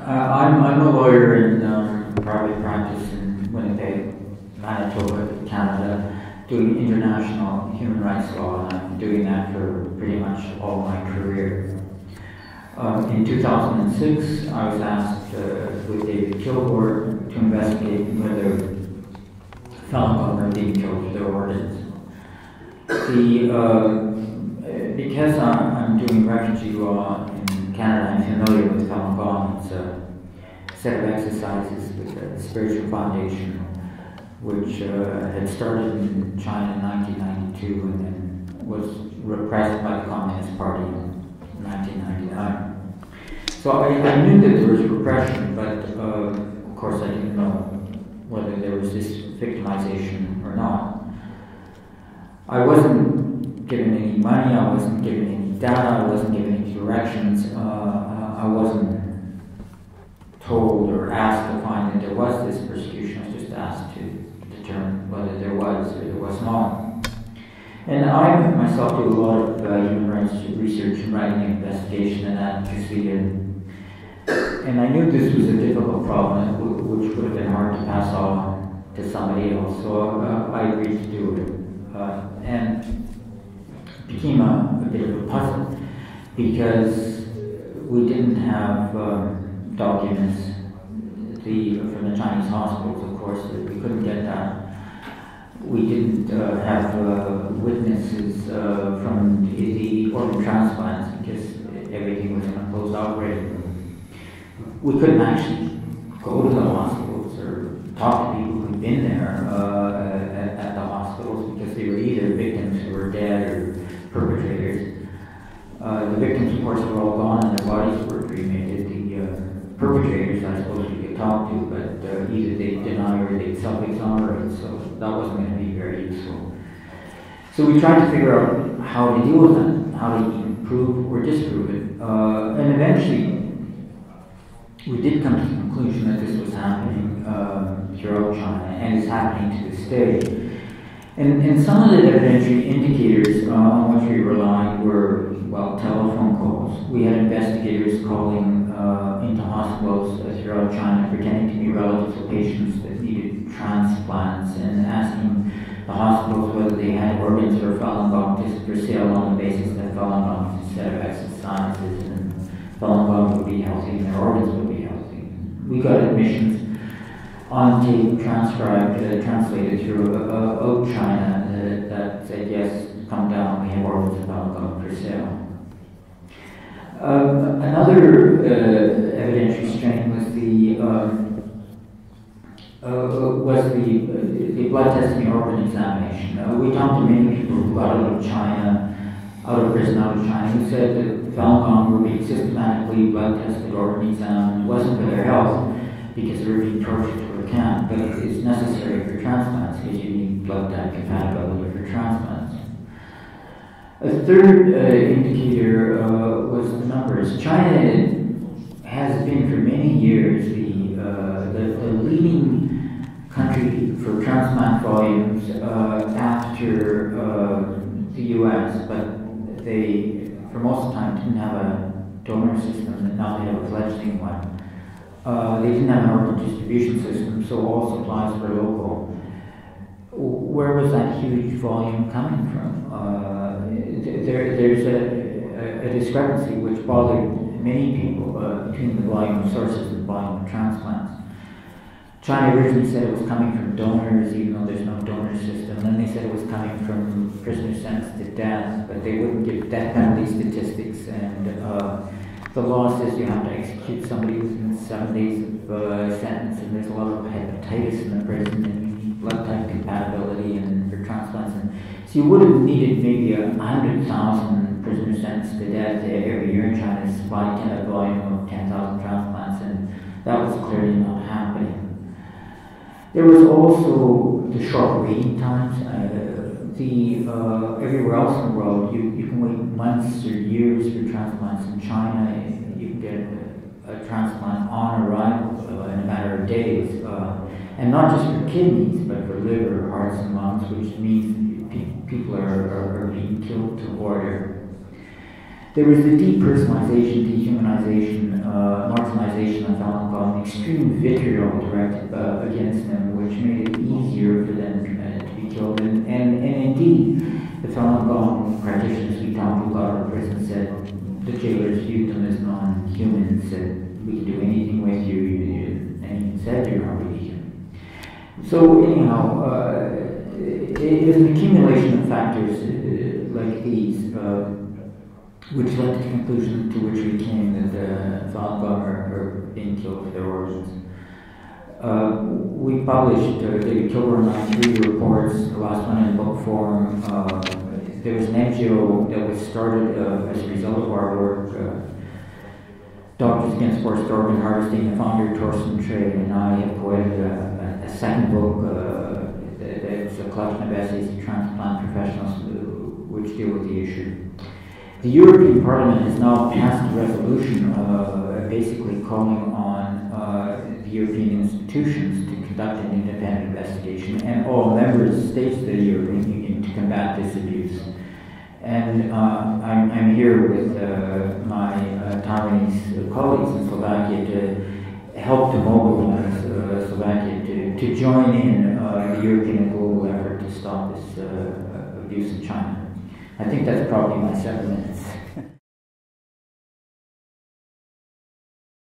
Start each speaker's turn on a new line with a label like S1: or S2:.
S1: I'm a lawyer in private practice in Winnipeg, Manitoba, Canada, doing international human rights law, and I've been doing that for pretty much all my career. In 2006, I was asked with David Kilgore to investigate whether Falun Gong were being killed for their organs. Because I'm doing refugee law in Canada, I'm familiar with Falun Gong. It's a set of exercises with a spiritual foundation, which had started in China in 1992 and then was repressed by the Communist Party in 1999. So I knew that there was repression, but of course I didn't know whether there was this victimization or not. I wasn't given any money, I wasn't given any data, I wasn't given any directions, I wasn't told or asked to find that there was this persecution. I was just asked to determine whether there was or there was not. And I myself do a lot of human rights research and writing and investigation and advocacy, and I knew this was a difficult problem which would have been hard to pass on to somebody else, so I agreed to do it. And it became a bit of a puzzle because we didn't have documents from the Chinese hospitals, of course, we couldn't get that. We didn't have witnesses from the organ transplants because everything was in a closed operating room. We couldn't actually go to the hospitals or talk to people who'd been there at the hospitals because they were either victims who were dead or perpetrators. The victims, of course, were all gone and their bodies were cremated. The perpetrators, I suppose, we could talk to, but either they'd deny or they'd self-exonerate, so that wasn't going to be very useful. So we tried to figure out how to deal with that, how to even prove or disprove it. And eventually, we did come to the conclusion that this was happening throughout China, and is happening to this day. And some of the evidentiary indicators on which we relied were, well, telephone calls. We had investigators calling into hospitals throughout China, pretending to be relatives of patients that needed transplants, and asking the hospitals whether they had organs or Falun Gong for sale on the basis that Falun Gong is a set of exercises and Falun Gong would be healthy and their organs would be healthy. We got admissions on tape, transcribed, translated through out China that said, yes, come down, we have organs of Falun Gong for sale. Another evidentiary strain was the blood testing organ examination. We talked to many people who got out of China, out of prison, out of China, who said that Falun Gong were being systematically blood tested, organ examined. It wasn't for their health because they were being tortured to a camp, but it's necessary for transplants because you need blood type compatibility for transplants. A third indicator was the numbers. China has been for many years the leading country for transplant volumes after the US, but they, for most of the time, didn't have a donor system, and now they have a fledgling one. They didn't have an organ distribution system, so all supplies were local. Where was that huge volume coming from? There's a discrepancy which bothered many people between the volume of sources and the volume of transplants. China originally said it was coming from donors, even though there's no donor system. Then they said it was coming from prisoners sentenced to death, but they wouldn't give death penalty statistics. And the law says you have to execute somebody within 7 days of sentence, and there's a lot of hepatitis in the prison, and you need blood type compatibility and for transplants. And so you would have needed maybe 100,000 prisoners sentenced to death every year in China to supply a volume of 10,000 transplants, and that was clearly not happening. There was also the short waiting times. Everywhere else in the world, you can wait months or years for transplants. In China, you can get a transplant on arrival in a matter of days. And not just for kidneys, but for liver, hearts, and lungs, which means people are being killed to order. There was the depersonalization, dehumanization, marginalization of Falun Gong, extreme vitriol directed against them, which made it easier for them to be killed. And indeed, the Falun Gong practitioners we talked to out of prison said the jailers viewed them as non-human, said, we can do anything with you, and he said you're not really human. So anyhow, it was an accumulation of factors like these which led to the conclusion to which we came that Falun Gong are being killed for their origins. We published the October 93 reports, the last one in book form. There was an NGO that was started as a result of our work. Doctors Against Forced Organ Harvesting, the founder Torsten Trey and I have co-edited a second book that's a collection of essays of transplant professionals which deal with the issue. The European Parliament has now passed a resolution basically calling on the European institutions to conduct an independent investigation and all member states of the European Union to combat this abuse. And I'm here with my Taiwanese colleagues in Slovakia to help to mobilize Slovakia to join in the European and global effort to stop this abuse in China. I think that's probably my 7 minutes.